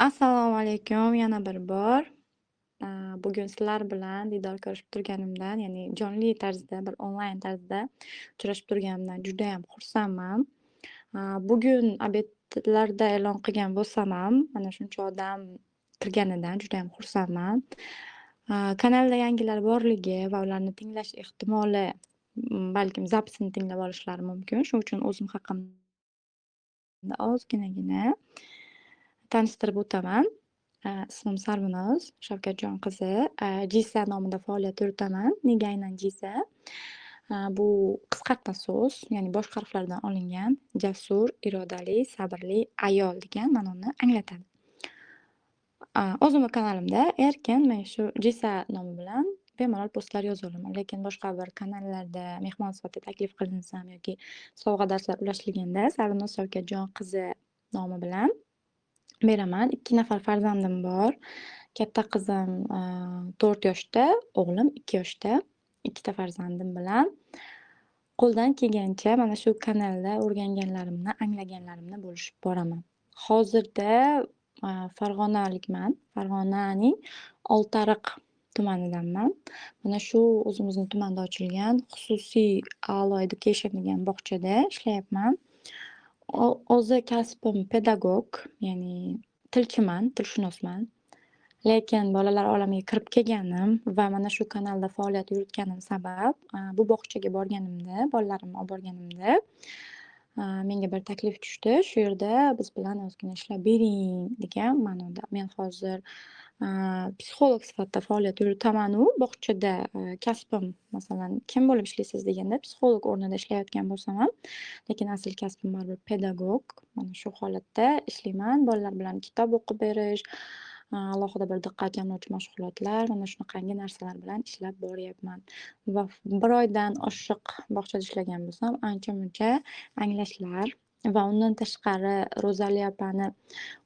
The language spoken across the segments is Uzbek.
Assalomu alaykum yana bir bor. Bugun sizlar bilan diydor ko'rishib turganimdan, ya'ni jonli tarzda, bir onlayn tarzda uchrashib turganimdan judayam xursandman. Bugun obedlarda e'lon qilgan bo'lsam ham, mana shuncha odam kirganidan judayam xursandman. Kanalda yangilar borligi va ularni tinglash ehtimoli, balkim zapisini tinglab olishlari mumkin. Shuning uchun o'zim haqimda ozginagina tanishtirib o'taman. Ismim Sarvinoz Shavkatjon qizi. JISA nomida faoliyat yuritaman. Nega aynan JISA? Bu qisqartma so'z, ya'ni bosh harflardan olingan jasur, irodali, sabrli ayol degan ma'noni anglatadi. O'zimni kanalimda erkin men shu JISA nomi bilan bemalol postlar yoza olaman. Lekin boshqa bir kanallarda mehmon sifatida taklif qilinsam yoki sovg'a darslar ulashilganda Sarvinoz Shavkatjon qizi nomi bilan beraman. 2 nafar farzandim bor. Katta qizim 4 yoshda, o'g'lim 2 yoshda. 2 ta farzandim bilan qo'ldan kelgancha mana shu kanalda o'rganganlarimni, anglaganlarimni bo'lishib boraman. Hozirda farg'onalikman. Farg'onaning Oltiariq tumanidanman. Mana shu o'zimizni tumanda ochilgan xususiy A'lo Education degan bog'chada ishlayapman. O'zi kasbim pedagog, ya'ni tilchiman, tilshunosman. Lekin bolalar olamiga kirib kelganim va mana shu kanalda faoliyat yuritganim sabab, bu bog'chaga borganimda, bolalarimni olib borganimda, menga bir taklif tushdi. Shu yerda biz bilan ozgina ishlab bering degan ma'noda. Men hozir psixolog sifatida faoliyat yuritaman-u, bog'chada kasbim, masalan, kim bo'lib ishlaysiz deganda, psixolog o'rnida ishlayotgan bo'lsam ham, lekin asl kasbim baribir pedagog. Mana shu holatda ishlayman. Bolalar bilan kitob o'qib berish, alohida bir diqqat jamlovchi mashg'ulotlar, mana shunaqangi narsalar bilan ishlab boryapman. Va 1 oydan oshiq bog'chada ishlagan bo'lsam, ancha-muncha anglashlar va undan tashqari Ro'zali opani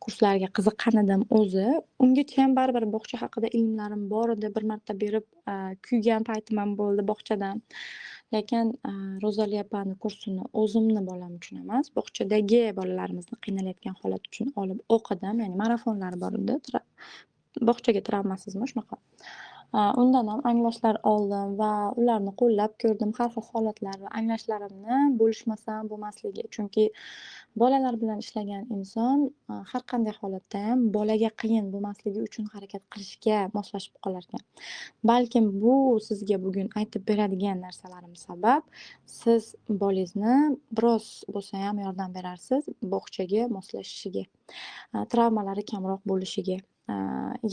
kurslariga qiziqqan edim o'zi. Ungacham baribir bog'cha haqida ilmlarim bor edi. Bir marta berib, kuygan paytim ham bo'ldi bog'chadan. Lekin Ro'zali opani kursini o'zimni bolam uchun emas, bog'chadagi bolalarimizni qiynalayotgan holat uchun olib o'qidim. Ya'ni marafonlari bor edi. Bog'chaga travmasizmi shunaqa. Undan ham anglashlar oldim va ularni qo'llab ko'rdim. Har xil holatlar va anglashlarimni bo'lishmasam bo'lmasligi. Chunki bolalar bilan ishlagan inson har qanday holatda ham bolaga qiyin bo'lmasligi uchun harakat qilishga moslashib qolarkan. Balkim bu sizga bugun aytib beradigan narsalarim sabab siz bolangizni biroz bo'lsa ham yordam berarsiz bog'chaga moslashishiga, travmalari kamroq bo'lishiga,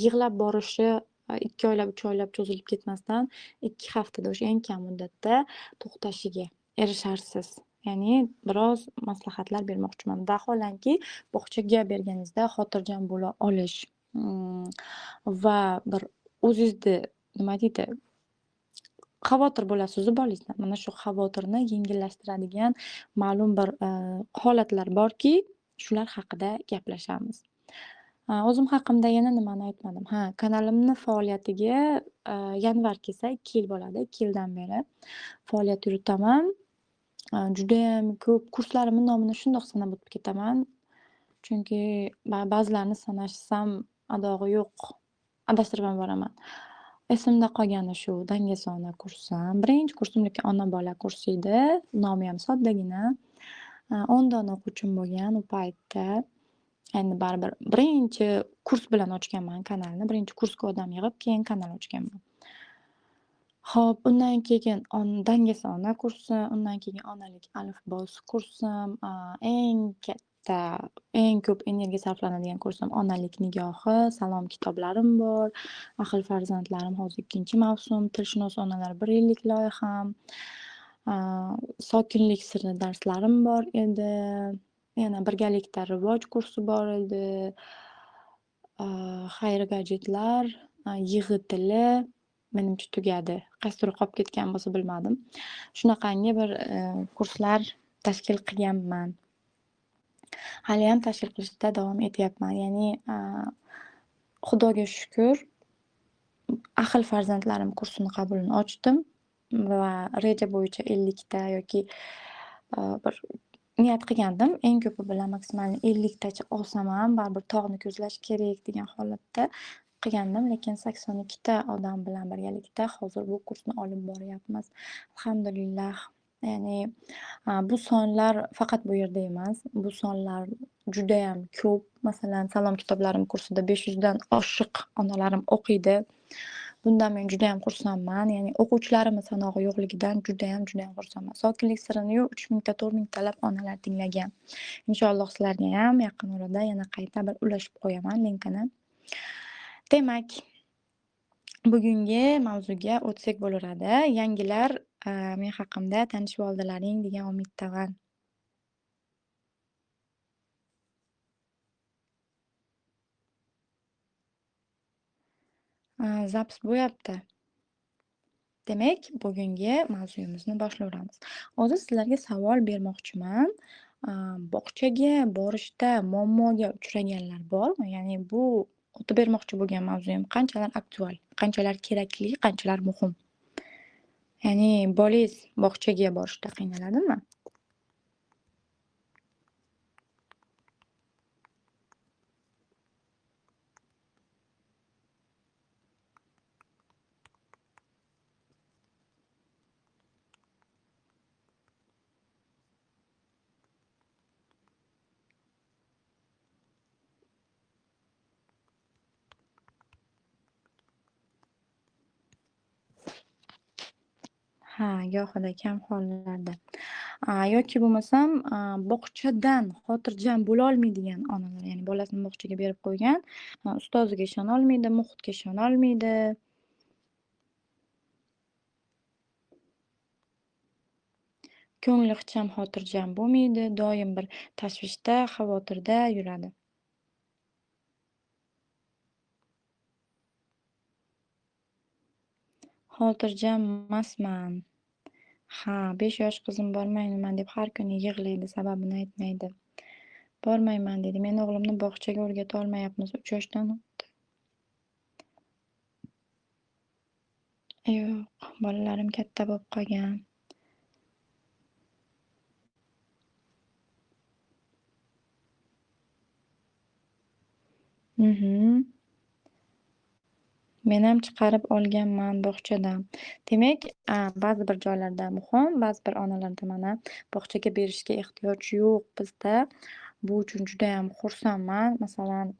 yig'lab borishi 2 oylab, 3 oylab cho'zilib ketmasdan 2 haftada o'sha eng kam muddatda to'xtashiga erisharsiz. Ya'ni biroz maslahatlar bermoqchiman. Vaholanki bog'chaga berganingizda xotirjam bo'la olish va bir o'zingizni nima deydi, xavotir bo'lasiz-u bolangizdan. Mana shu xavotirni yengillashtiradigan ma'lum bir holatlar borki, shular haqida gaplashamiz. O'zim haqimda yana nimani aytmadim. Kanalimni faoliyatiga yanvar kelsa 2 yil bo'ladi. 2 yildan beri faoliyat yuritaman. Judayam ko'p kurslarimni nomini shundoq sanab o'tib ketaman. Chunki ba'zilarini sanashsam adog'i yo'q. Adashtirib ham boraman. Esimda qolgani shu dangasona kursim. Birinchi kursim lekin ona-bola kursi edi. Nomi ham soddagina. 10 dona o'quvchim bo'lgan u paytda. Endi baribir birinchi kurs bilan ochganman kanalni. Birinchi kursga odam yig'ib, keyin kanal ochganman. Xo'p, undan keyin dangasona kursi, undan keyin onalik alifbosi kursim, eng katta, eng ko'p energiya sarflanadigan kursim onalik nigohi, salom kitoblarim bor, ahil farzandlarim hozir 2-mavsum, tilshunos onalar 1 yillik loyiham, sokinlik siri darslarim bor edi. Yana birgalikda rivoj kursi bor edi. Xayr gadjetlar, yig'i tili menimcha tugadi. Qaysidir qolib ketgan bo'lsa bilmadim. Shunaqangi bir kurslar tashkil qilganman. Haliyam tashkil qilishda davom etyapman. Ya'ni Xudoga shukr, ahil farzandlarim kursini qabulini ochdim va reja bo'yicha 50 ta yoki bir niyat qilgandim. Eng ko'pi bilan maksimal 50 tacha olsam ham baribir tog'ni ko'zlash kerak degan holatda qilgandim. Lekin 82 ta odam bilan birgalikda hozir bu kursni olib boryapmiz. Alhamdulillah. Ya'ni, bu sonlar faqat bu yerda emas. Bu sonlar judayam ko'p. Masalan, Salom kitoblarim kursida 500 dan oshiq onalarim o'qiydi. Bundan men judayam xursandman. Ya'ni o'quvchilarimiz sanog'i yo'qligidan judayam xursandman. Sokinlik sirini-yu 3000 ta, 4000 talab onalar tinglagan. Inshaalloh sizlargayam yaqin orada yana qayta bir ulashib qo'yaman linkini. Demak, bugungi mavzuga o'tsak bo'laveradi. Yangilar, men haqimda tanishib oldilaring degan umiddaman. Zapis bo'lyapti. Demak, bugungi mavzuyimizni boshlayveramiz. Hozir sizlarga savol bermoqchiman. Bog'chaga borishda muammoga uchraganlar bormi? Ya'ni bu o'tib bermoqchi bo'lgan mavzuyim qanchalar aktual, qanchalar kerakli, qanchalar muhim? Ya'ni bolangiz bog'chaga borishda qiynaladimi? Ha, gohida kam hollarda. Yoki bo'lmasam, bog'chadan xotirjam bo'lolmaydigan onalar, ya'ni bolasini bog'chaga berib qo'ygan, ustoziga ishonolmaydi, muhitga ishonolmaydi. Ko'ngli hech ham xotirjam bo'lmaydi, doim bir tashvishda, xavotirda yuradi. Xotirjammasman. Ha, 5 yosh qizim bormayman deb har kuni yig'laydi, sababini aytmaydi. Bormayman deydi. Men o'g'limni bog'chaga o'rgata olmayapmiz, 3 yoshdan. Yo'q, bolalarim katta bo'lib qolgan. Mhm. Menam chiqarib olganman bog'chadan. Demak, ba'zi bir joylarda muhim, ba'zi bir onalarda mana bog'chaga berishga ehtiyoj yo'q bizda. Bu uchun judayam xursandman. Masalan,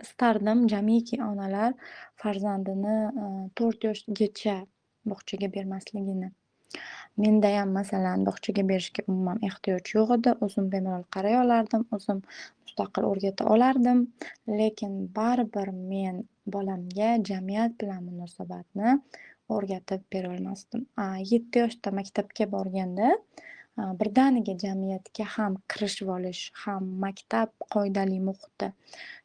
istardim jamiki onalar farzandini 4 yoshgacha bog'chaga bermasligini. Mendayam masalan bog'chaga berishga umuman ehtiyoj yo'q edi. O'zim bemalol qaray olardim, o'zim mustaqil o'rgata olardim. Lekin baribir men bolamga jamiyat bilan munosabatni o'rgatib berolmasdim. 7 yoshda maktabga borganda, birdaniga jamiyatga ham kirishib olish, ham maktab qoidali muhiti,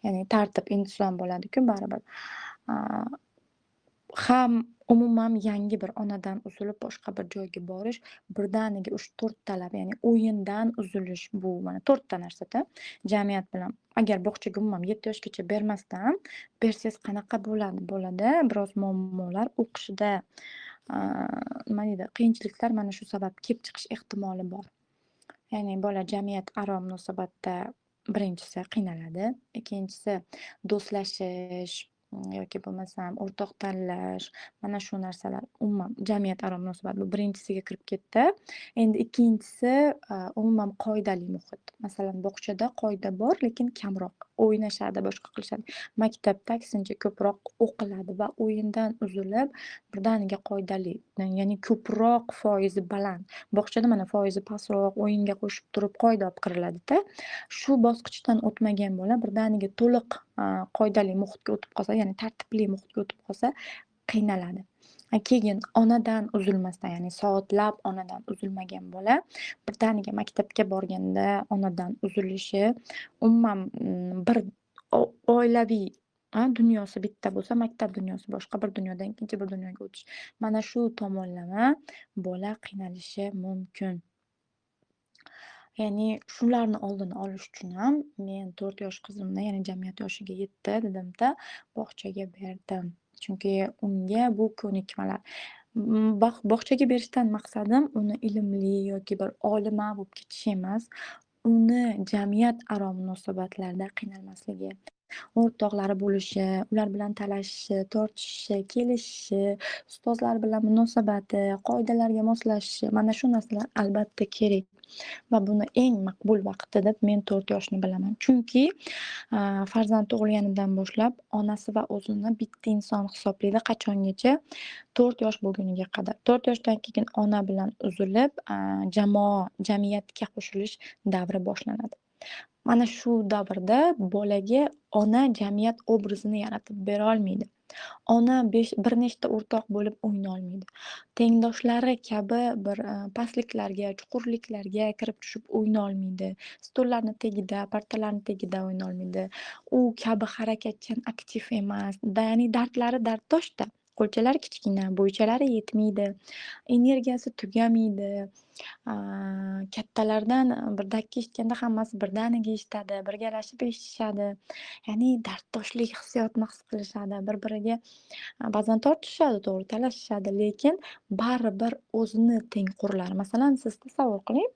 ya'ni tartib, intizom bo'ladi-ku baribir. Ham umuman yangi bir onadan uzilib boshqa bir joyga borish, birdaniga 3-4 talab, ya'ni o'yindan uzilish bu mana 4 ta narsa-da. Jamiyat bilan agar bog'chaga umuman 7 yoshgacha bermasdan bersangiz qanaqa bo'ladi? Bo'ladi, biroz muammolar o'qishida, nima deydi, qiyinchiliklar mana shu sabab kelib chiqish ehtimoli bor. Ya'ni bola jamiyat aro munosabatda birinchisi qiynaladi, ikkinchisi do'stlashish, yoki bo'lmasam o'rtoq tanlash, mana shu narsalar umuman jamiyat aro munosabat bu birinchisiga kirib ketdi. Endi ikkinchisi, umuman qoidali muhit. Masalan, bog'chada qoida bor, lekin kamroq. O'ynashadi, boshqa qilishadi. Maktabda aksincha ko'proq o'qiladi va o'yindan uzilib, birdaniga qoidali, ya'ni ko'proq foizi baland. Bog'chada mana foizi pastroq, o'yinga qo'shib turib qoida olib kiriladi-da. Shu bosqichdan o'tmagan bola birdaniga to'liq, qoidali muhitga o'tib qolsa, ya'ni tartibli muhitga o'tib qolsa qiynaladi. Keyin onadan uzilmasdan, ya'ni soatlab onadan uzilmagan bola birdaniga maktabga borganda onadan uzilishi, umuman, bir oilaviy, dunyosi bitta bo'lsa, maktab dunyosi boshqa bir dunyodan ikkinchi bir dunyoga o'tish. Mana shu tomonlama bola qiynalishi mumkin. Ya'ni shularni oldini olish uchun ham men 4 yosh qizimni, ya'ni jamiyat yoshiga yetdi dedimda, bog'chaga berdim. Chunki unga bu ko'nikmalar. Bog'chaga berishdan maqsadim uni ilmli yoki bir olima bo'lib ketishi emas, uni jamiyat aro munosabatlarda qiynalmasligi, o'rtoqlari bo'lishi, ular bilan talashishi, tortishishi, kelishishi, ustozlar bilan munosabati, qoidalarga moslashishi, mana shu narsalar albatta kerak va buni eng maqbul vaqti deb men 4 yoshni bilaman. Chunki, farzand tug'ilganidan boshlab onasi va o'zini bitta inson hisoblaydi qachongacha? 4 yosh bo'lguniga qadar. 4 yoshdan keyin ona bilan uzilib, jamiyatga qo'shilish davri boshlanadi. Mana shu davrda bolaga ona jamiyat obrazini yaratib berolmaydi. Ona bir nechta o'rtoq bo'lib o'ynolmaydi. Tengdoshlari kabi bir, pastliklarga, chuqurliklarga kirib tushib o'ynolmaydi. Stollarni tagida, partalarni tagida o'ynolmaydi. U kabi harakatchan, aktiv emas. Ya'ni dardlari darddosh-da. Qo'lchalari kichkina, bo'ychalari yetmaydi, energiyasi tugamaydi. Kattalardan bir dakika eshitganda hammasi birdaniga eshitadi, birgalashib eshitishadi. Ya'ni darddoshlik hissiyotini his qilishadi. Bir-biriga ba'zan tortishishadi, to'g'ri, talashishadi, lekin baribir o'zini tengqurlari masalan, siz tasavvur qiling,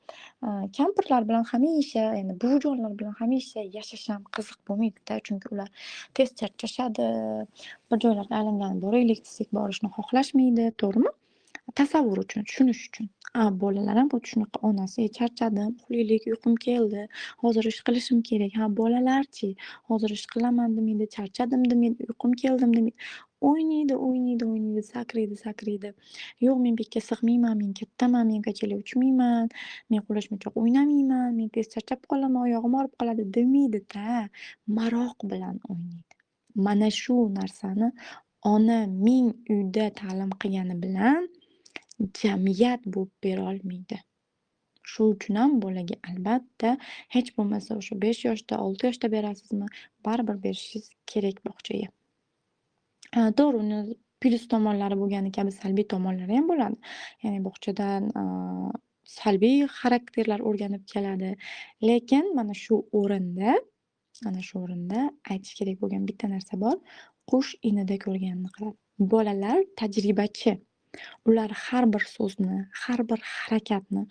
kampirlar bilan hamisha, ya'ni buvijonlar bilan hamisha yashash ham qiziq bo'lmaydi-da, chunki ular tez charchashadi, bir joylarga aylanganib boraylik desak borishni xohlashmaydi, to'g'rimi? Tasavvur uchun, tushunish uchun. Bolalar ham xuddi shunaqa. Onasi: charchadim, uxlaylik, uyqum keldi, hozir ish qilishim kerak." Bolalarchi? Hozir ish qilaman demaydi, charchadim demaydi, uyqum keldim demaydi. O'ynaydi, o'ynaydi, o'ynaydi, sakraydi, sakraydi. "Yo'q, men bekka sig'mayman, men kattaman, men kachalik uchmayman, men qulochmachoq o'ynamayman, men tez charchab qolaman, oyog'im og'rib qoladi" demaydi-da, maroq bilan o'ynaydi. Mana shu narsani ona ming uyda ta'lim qilgani bilan jamiyat bo'lib berolmaydi. Shu uchun ham bolaga albatta hech bo'lmasa o'sha 5 yoshda, 6 yoshda berasizmi, baribir berishingiz kerak bog'chaga. To'g'ri, uni plyus tomonlari bo'lgani kabi salbiy tomonlari ham bo'ladi. Ya'ni bog'chadan, salbiy xarakterlar o'rganib keladi. Lekin mana shu o'rinda aytish kerak bo'lgan bitta narsa bor. Qush inida ko'rganini qiladi. Bolalar tajribachi. Ular har bir so'zni, har bir harakatni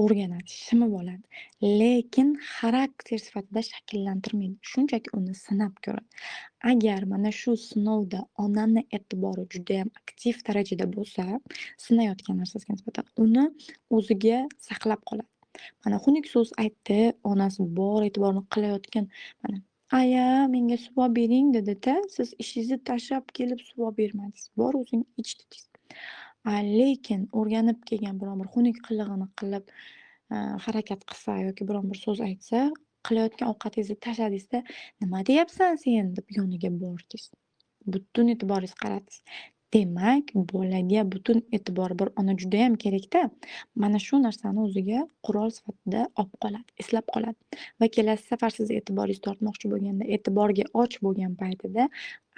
o'rganadi, shimib oladi. Lekin xarakter sifatida shakllantirmaydi. Shunchaki uni sinab ko'radi. Agar mana shu sinovda onani e'tibori judayam aktiv darajada bo'lsa, sinayotgan narsasiga nisbatan uni o'ziga saqlab qoladi. Mana xunuk so'z aytdi, onasi bor e'tiborni qilayotgan, mana "Aya, menga suv olib bering" dedi-da, siz ishingizni tashlab kelib suv olib bermadingiz. Bor o'zing ich dedingiz. Lekin o'rganib kelgan biron bir xunuk qilig'ini qilib, harakat qilsa yoki biron bir so'z aytsa, qilayotgan ovqatingizni tashladingizda "Nima deyapsan sen?" deb yoniga bordingiz. Butun e'tiboringizni qaratdingiz. Demak, bolaga butun e'tibor bir ona judayam kerakda. Mana shu narsani o'ziga qurol sifatida olib qoladi, eslab qoladi va kelasi safar siz e'tiboringizni tortmoqchi bo'lganda, e'tiborga och bo'lgan paytida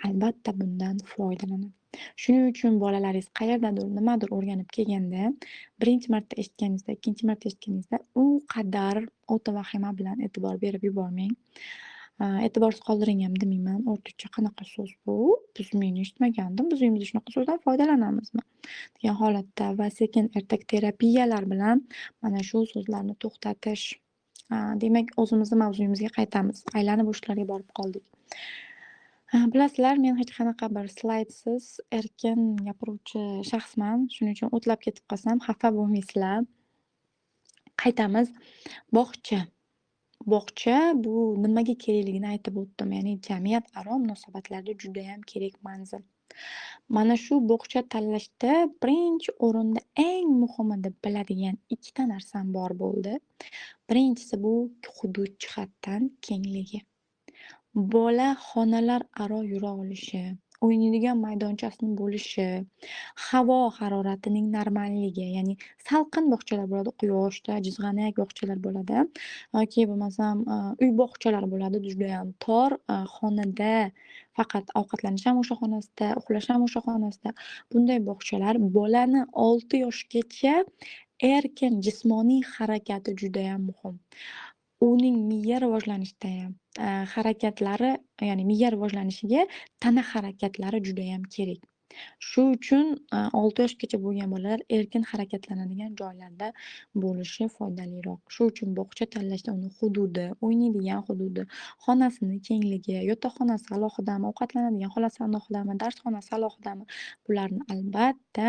albatta bundan foydalanadi. Shuning uchun bolalaringiz qayerdadir, nimadir o'rganib kelganda, birinchi marta eshitganingizda, ikkinchi marta eshitganingizda u qadar o'ta vahima bilan e'tibor berib yubormang. E'tiborsiz qoldiring ham demayman. O'rtacha "Qanaqa so'z bu? Biz men eshitmagandim. Biz uyimizda shunaqa so'zdan foydalanamizmi?" degan holatda va sekin ertak terapiyalar bilan mana shu so'zlarni to'xtatish. Demak, o'zimizni mavzuyimizga qaytamiz. Aylanib o'shalarga borib qoldik. Bilasizlar, men hech qanaqa bir slaydsiz erkin gapiruvchi shaxsman. Shuning uchun o'tlab ketib qolsam xafa bo'lmaysizlar. Qaytamiz. Bog'cha. Bog'cha bu nimaga kerakligini aytib o'tdim. Ya'ni jamiyat aro munosabatlarda judayam kerak manzil. Mana shu bog'cha tanlashda birinchi o'rinda eng muhimi deb biladigan ikkita narsam bor bo'ldi. Birinchisi bu hudud jihatdan kengligi. Bola xonalar aro yura olishi, o'ynaydigan maydonchasini bo'lishi, havo haroratining normalligi, ya'ni salqin bog'chalar bo'ladi, quyoshda jizg'anak bog'chalar bo'ladi yoki bo'lmasam uy bog'chalar bo'ladi, judayam tor xonada faqat ovqatlanish ham o'sha xonasida, uxlash ham o'sha xonasida. Bunday bog'chalar bolani 6 yoshgacha erkin jismoniy harakati judayam muhim. Uning miya rivojlanishida ham, harakatlari, ya'ni miya rivojlanishiga tana harakatlari judayam kerak. Shu uchun 6 yoshgacha bo'lgan bolalar erkin harakatlanadigan joylarda bo'lishi foydaliroq. Shu uchun bog'cha tanlashda uni hududi, o'ynaydigan hududi, xonasini kengligi, yotoqxonasi alohidami, ovqatlanadigan xonasi alohidami, darsxonasi alohidami, bularni albatta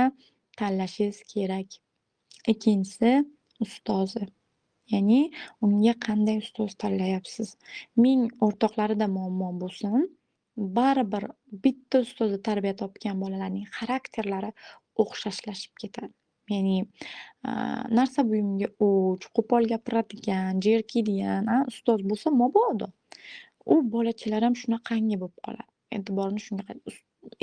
tanlashingiz kerak. Ikkinchisi, ustozi. Ya'ni unga qanday ustoz tanlayapsiz? Ming o'rtoqlarida muammo bo'lsin, baribir bitta ustozda tarbiya topgan bolalarning xarakterlari o'xshashlashib ketadi. Ya'ni, narsa buyumga o'ch, qo'pol gapiradigan, jerkiydigan, ustoz bo'lsa mabodo. U bolachalar ham shunaqangi bo'lib qoladi. E'tiborni shunga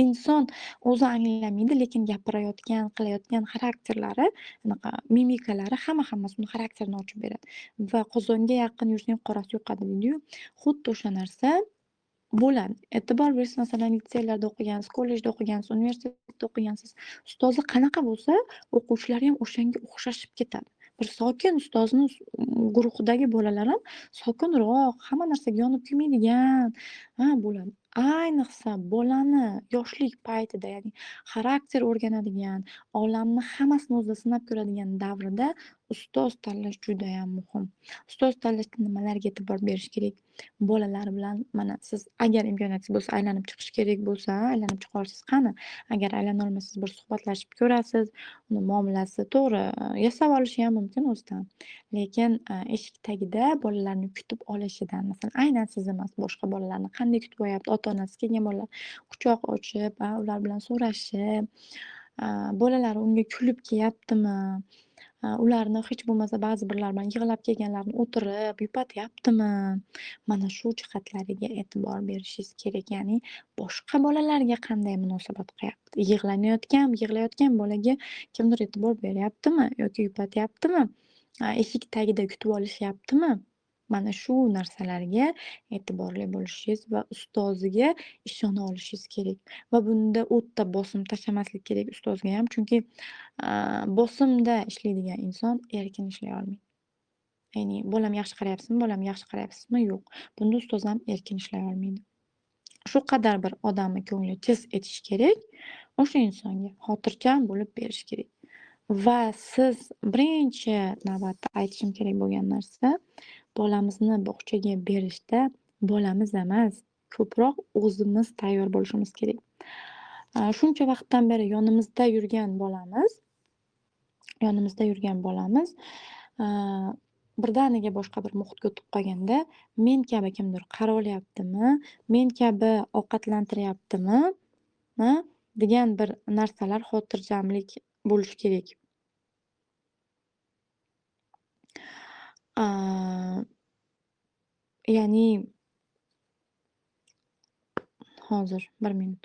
inson o'zi anglamaydi, lekin gapirayotgan, qilayotgan xarakterlari, anaqa mimikalari hammasi uni xarakterini ochib beradi. Va qozonga yaqin yursang qorasi yoqadi deydiyu, xuddi o'sha narsa bo'ladi. E'tibor bersangiz, masalan, litseylarda o'qigansiz, kollejda o'qigansiz, universitetda o'qigansiz. Ustozi qanaqa bo'lsa, o'quvchilari ham o'shanga o'xshashib ketadi. Bir sokin ustozni guruhidagi bolalar ham sokinroq, hamma narsaga yonib kuymaydigan, bo'ladi. Ayniqsa bolani yoshlik paytida, ya'ni xarakter o'rganadigan, olamni hammasini o'zida sinab ko'radigan davrida ustoz tanlash judayam muhim. Ustoz tanlashda nimalarga e'tibor berish kerak? Bolalar bilan mana siz agar imkoniyatingiz bo'lsa aylanib chiqish kerak bo'lsa, aylanib chiqa olsangiz qani. Agar aylana olmasangiz bir suhbatlashib ko'rasiz. Uni muomalasi to'g'ri, yasab olishi ham mumkin o'zidan. Lekin eshik tagida bolalarni kutib olishidan, masalan, aynan siz emas, boshqa bolalarni qanday kutib olyapti, ota-onasi kelgan bolalar quchoq ochib, ular bilan so'rashib, bolalari unga kulib kelyaptimi? Ularni hech bo'lmasa ba'zi birlar bilan yig'lab kelganlarni o'tirib yupatyaptimi? Mana shu jihatlariga e'tibor berishingiz kerak. Ya'ni boshqa bolalarga qanday munosabat qilyapti? Yig'layotgan bolaga kimdir e'tibor beryaptimi yoki yupatyaptimi? Eshik tagida kutib olishyaptimi? Mana shu narsalarga e'tiborli bo'lishingiz va ustoziga ishona olishingiz kerak. Va bunda o'ta bosim tashlamaslik kerak ustozga ham, chunki bosimda ishlaydigan inson erkin ishlay olmaydi. Ya'ni bolam yaxshi qarayapsizmi? Yo'q. Bunda ustoz ham erkin ishlay olmaydi. Shu qadar bir odamni ko'ngli chiz etish kerak, o'sha insonga xotirjam bo'lib berish kerak. Va siz birinchi navbatda aytishim kerak bo'lgan narsa, bolamizni bog'chaga berishda bolamiz emas, ko'proq o'zimiz tayyor bo'lishimiz kerak. Shuncha vaqtdan beri yonimizda yurgan bolamiz birdaniga boshqa bir muhitga o'tib qolganda, men kabi kimdir qaravolyaptimi, men kabi ovqatlantiryaptimi, degan bir narsalar xotirjamlik bo'lishi kerak. Ya'ni hozir 1 minut.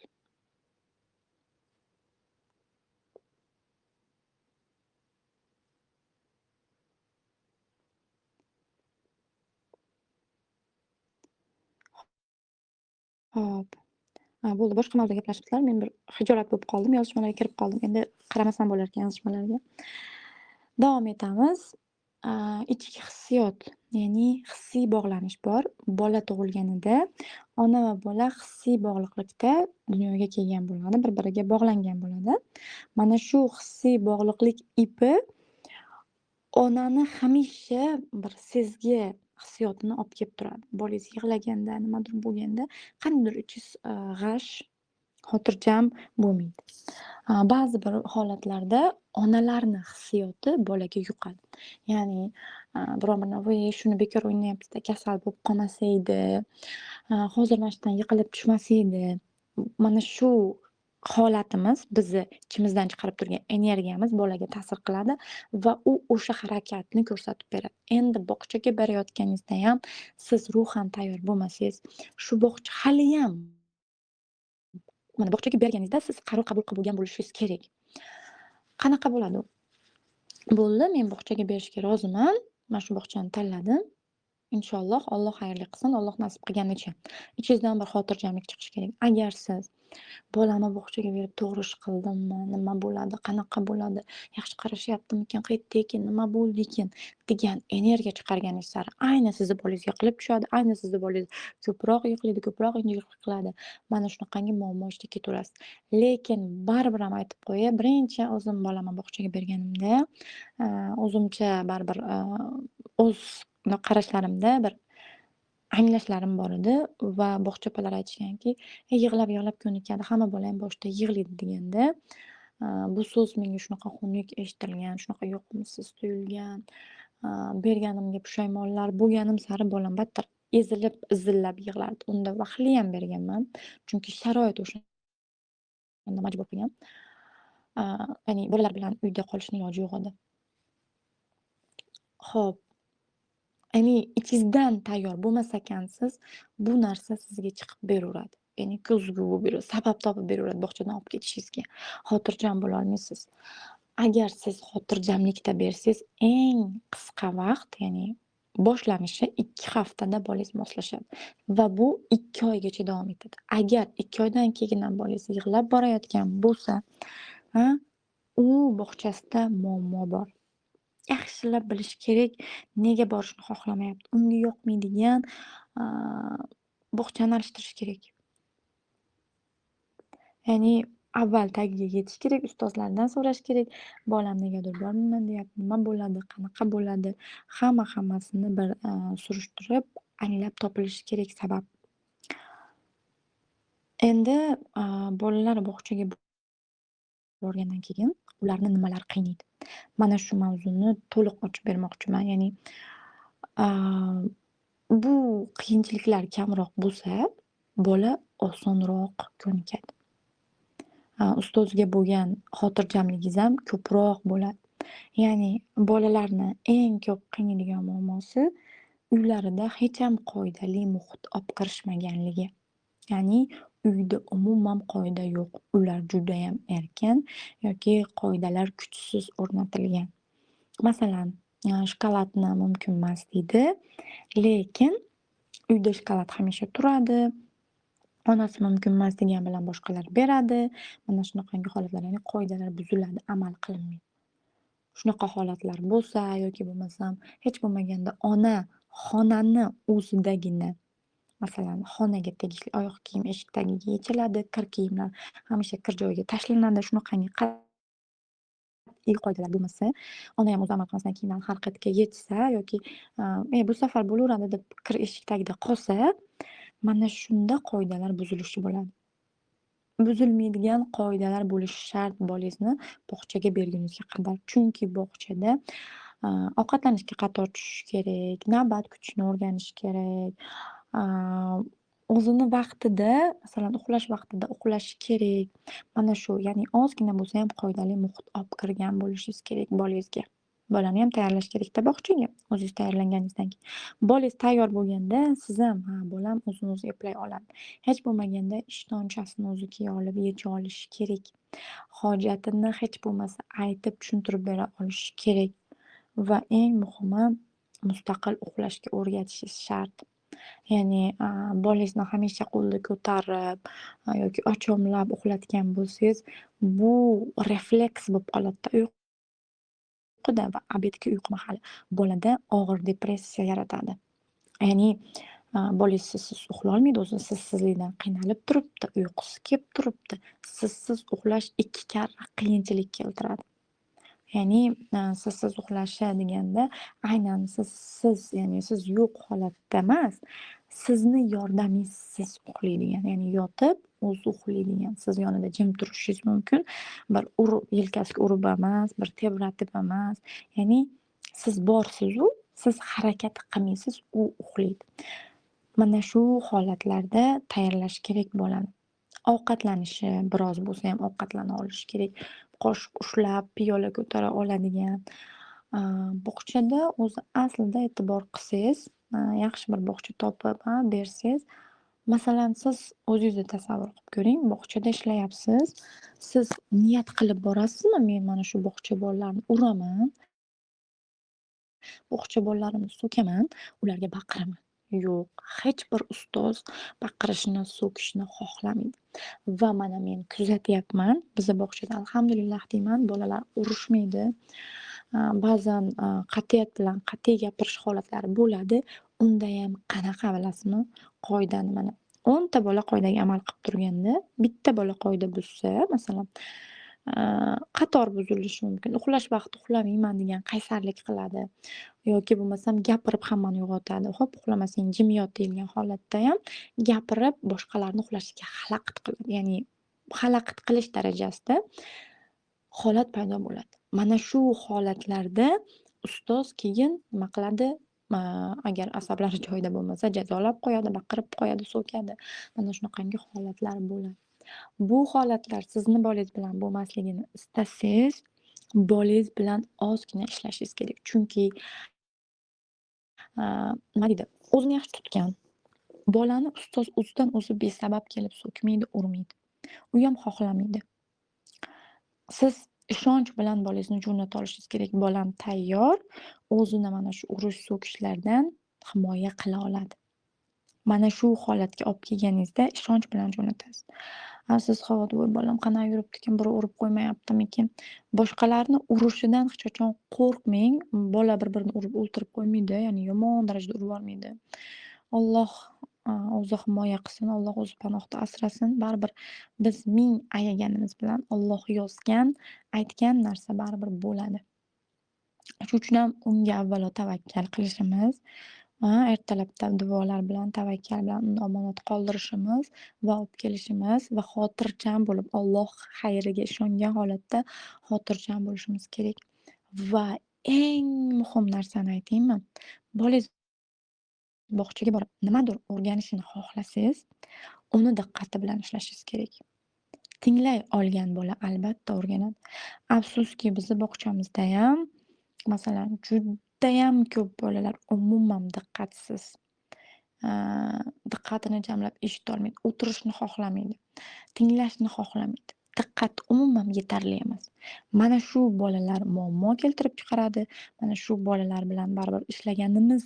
Hop. Bo'ldi. Boshqa mavzuga gaplashibsizlar. Men bir hijolat bo'lib qoldim. Yozishmalarga kirib qoldim. Endi qaramasam bo'larkan yozishmalarga. Davom etamiz. Ichki hissiyot, ya'ni hissiy bog'lanish bor. Bola tug'ilganida ona va bola hissiy bog'liqlikda dunyoga kelgan bo'ladi, bir-biriga bog'langan bo'ladi. Mana shu hissiy bog'liqlik ipi onani hamisha bir sezgi hissiyotini olib kelib turadi. Bolangiz yig'laganda, nimadir bo'lganda qandaydir ichingiz g'ash, xotirjam bo'lmaydi. Ba'zi bir holatlarda onalarni hissiyoti bolaga yuqadi. Ya'ni biror bir "Voy, shuni bekor o'ynayapti-da, kasal bo'lib qolmasa edi, hozir mana shu yerdan yiqilib tushmasa edi." Mana shu holatimiz, bizni ichimizdan chiqarib turgan energiyamiz bolaga ta'sir qiladi va u o'sha harakatni ko'rsatib beradi. Endi bog'chaga berayotganingizda ham siz ruhan tayyor bo'lmasangiz, shu bog'cha haliyam mana bog'chaga berganingizda siz qaror qabul qilib bo'lgan bo'lishingiz kerak. Qanaqa bo'ladi u? Bo'ldi, men bog'chaga berishga roziman. Mana shu bog'chani tanladim. Inshaalloh, Alloh xayrli qilsin, Alloh nasib qilganicha. Ichingizdan bir xotirjamlik chiqishi kerak. Agar siz bolamni bog'chaga berib to'g'ri ish qildimmi, nima bo'ladi, qanaqa bo'ladi, yaxshi qarashyaptimikin, qayerdaykin, nima bo'ldikin degan energiya chiqarganingiz sari ayni sizni bolangizga qilib tushadi, ayni sizni bolangiz ko'proq yig'laydi, ko'proq injiq qiladi. Mana shunaqangi muammo ichida ketaverasiz. Lekin baribir ham aytib qo'yay, birinchi o'zim bolamni bog'chaga berganimda, o'zimcha baribir, o'z qarashlarimda bir anglashlarim bor edi va bog'cha opalari aytishganki: yig'lab-yig'lab ko'nikadi, hamma bola ham boshida yig'laydi" deganda, bu so'z menga shunaqa xunuk eshitilgan, shunaqa yoqimsiz tuyulgan, berganimga pushaymonlar bo'lganim sari bolam battar ezilib, izillab yig'lardi. Unda vaqtli ham berganman, chunki sharoit o'shanda majbur qilgan. Ya'ni bolalar bilan uyda qolishni iloji yo'q edi. Xo'p, ya'ni ichingizdan tayyor bo'lmas ekansiz, bu narsa sizga chiqib beraveradi. Ya'ni ko'zgu bo'lib beradi, sabab topib beraveradi bog'chadan olib ketishingizga. Xotirjam bo'lolmaysiz. Agar siz xotirjamlikda bersangiz, eng qisqa vaqt, ya'ni boshlanishi 2 haftada bolangiz moslashadi va bu 2 oygacha davom etadi. Agar 2 oydan keyin ham bolangiz yig'lab borayotgan bo'lsa, ha, u bog'chasida muammo bor. Yaxshilab bilish kerak, nega borishni xohlamayapti. Unga yoqmaydigan, aaa, bog'chani alishtirish kerak. Ya'ni avval tagiga yetish kerak, ustozlardan so'rash kerak. Bolam negadir bormayman deyapti, nima bo'ladi, qanaqa bo'ladi? Hammasini bir, surishtirib, anglab topilishi kerak sabab. Endi, bolalar bog'chaga borgandan keyin ularni nimalar qiynaydi? Mana shu mavzuni to'liq ochib bermoqchiman. Ya'ni, aaa, bu qiyinchiliklar kamroq bo'lsa, bola osonroq ko'nikadi. Ustozga bo'lgan xotirjamligingiz ham ko'proq bo'ladi. Ya'ni bolalarni eng ko'p qiynaydigan muammosi uylarida hech ham qoidali muhit olib kirishmaganligi. Ya'ni uyda umuman qoida yo'q. Ular judayam erkin yoki qoidalar kuchsiz o'rnatilgan. Masalan, shokoladni mumkinmas deydi, lekin uyda shokolad hamisha turadi. Onasi mumkinmas degan bilan boshqalar beradi. Mana shunaqangi holatlar, ya'ni qoidalar buziladi, amal qilinmaydi. Shunaqa holatlar bo'lsa yoki bo'lmasam hech bo'lmaganda ona xonani o'zidagina, masalan, xonaga tegishli oyoq kiyim eshik tagiga yechiladi, kir kiyimlar hamisha kir joyiga tashlanadi. Shunaqangi qat'iy qoidalar bo'lmasa, ona ham o'zi amal qilmasdan kiyimlarni har qayerga yechsa yoki, bu safar bo'laveradi deb kir eshik tagida qolsa, mana shunda qoidalar buzilishi bo'ladi. Buzilmaydigan qoidalar bo'lishi shart bolangizni bog'chaga berguningizga qadar. Chunki bog'chada, ovqatlanishga qator tushishi kerak, navbat kutishni o'rganishi kerak, o'zini vaqtida, masalan, uxlash vaqtida uxlashi kerak. Mana shu, ya'ni ozgina bo'lsa ham qoidali muhit olib kirgan bo'lishingiz kerak bolangizga. Bolani ham tayyorlash kerakda bog'chaga, o'zingiz tayyorlanganingizdan keyin. Bolangiz tayyor bo'lganda siz ham, ha, bolam o'zini o'zi eplay oladi. Hech bo'lmaganda ishtonchasini o'zi kiya olib, yecha olishi kerak. Hojatini hech bo'lmasa aytib tushuntirib bera olishi kerak va eng muhimi mustaqil uxlashga o'rgatishingiz shart. Ya'ni, bolangizni hamisha qo'lda ko'tarib, yoki ochomlab uxlatgan bo'lsangiz, bu refleks bo'lib qoladida uyquda va obedga uyqu mahali bolada og'ir depressiya yaratadi. Ya'ni, bolangiz sizsiz uxlolmaydi o'zi, sizsizlikdan qiynalib turibdi, uyqusi kelib turibdi. Sizsiz uxlash 2 karra qiyinchilik keltiradi. Ya'ni, sizsiz uxlashi deganda aynan sizsiz, ya'ni siz yo'q holatda emas, sizni yordamingizsiz uxlaydigan, ya'ni yotib o'zi uxlaydigan, siz yonida jim turishingiz mumkin. Bir urib, yelkasiga urib emas, bir tebratib emas, ya'ni siz borsiz-u, siz harakat qilmaysiz, u uxlaydi. Mana shu holatlarda tayyorlash kerak bolani. Ovqatlanishi biroz bo'lsa ham ovqatlana olishi kerak. Qoshiq ushlab, piyola ko'tara oladigan. Bog'chada o'zi aslida e'tibor qilsangiz, yaxshi bir bog'cha topib, bersangiz, masalan, siz o'zingizni tasavvur qilib ko'ring, bog'chada ishlayapsiz. Siz niyat qilib borasizmi, men mana shu bog'cha bolalarini uraman, Bog'cha bolalarimni so'kaman, ularga baqiraman. Yo'q, hech bir ustoz baqirishni, so'kishni xohlamaydi. Va mana men kuzatyapman, biza bog'chada alhamdulillah deyman, bolalar urushmaydi. Ba'zan qat'iyat bilan qat'iy gapirish holatlari bo'ladi. Undayam qanaqa bilasizmi? Qoidani mana 10 ta bola qoidaga amal qilib turganda, bitta bola qoida buzsa, masalan, qator buzilishi mumkin. Uxlash vaqti uxlamayman degan qaysarlik qiladi yoki bo'lmasam gapirib hammani uyg'otadi. Xo'p, uxlamasang jim yot deyilgan holatdayam gapirib boshqalarni uxlashiga xalaqit qiladi. Ya'ni xalaqit qilish darajasida holat paydo bo'ladi. Mana shu holatlarda ustoz keyin nima qiladi? Agar asablari joyida bo'lmasa jazolab qo'yadi, baqirib qo'yadi, so'kadi. Mana shunaqangi holatlar bo'ladi. Bu holatlar sizni bolangiz bilan bo'lmasligini istasangiz, bolangiz bilan ozgina ishlashingiz kerak. Chunki, nima deydi, o'zini yaxshi tutgan bolani ustoz o'zidan o'zi besabab kelib so'kmaydi, urmaydi. U ham xohlamaydi. Siz ishonch bilan bolangizni jo'nata olishingiz kerak. Bolam tayyor, o'zini mana shu urish, so'kishlardan himoya qila oladi. Mana shu holatga olib kelganingizda ishonch bilan jo'natasiz. Siz xavotir, voy bolam qanaqa yuribdikin, birov urib qo'ymayaptimikin? Boshqalarni urishidan hech qachon qo'rqmang. Bola bir-birini urib o'ltirib qo'ymaydi, ya'ni yomon darajada urib yubormaydi. Alloh o'zi himoya qilsin, Alloh o'zi panohda asrasin. Baribir biz ming ayaganimiz bilan Alloh yozgan, aytgan narsa baribir bo'ladi. Shuning uchun ham unga avvalo tavakkal qilishimiz, ertalabdan duolar bilan, tavakkal bilan uni omonat qoldirishimiz va olib kelishimiz va xotirjam bo'lib, Alloh xayriga ishongan holatda xotirjam bo'lishimiz kerak. Va eng muhim narsani aytaymi? Bolangiz bog'chaga borib nimadir o'rganishini xohlasangiz, uni diqqati bilan ishlashingiz kerak. Tinglay olgan bola albatta o'rganadi. Afsuski bizni bog'chamizdayam masalan judayam ko'p bolalar umuman diqqatsiz. Diqqatini jamlab eshitolmaydi, o'tirishni xohlamaydi, tinglashni xohlamaydi. Diqqat umuman yetarli emas. Mana shu bolalar muammo keltirib chiqaradi. Mana shu bolalar bilan baribir ishlaganimiz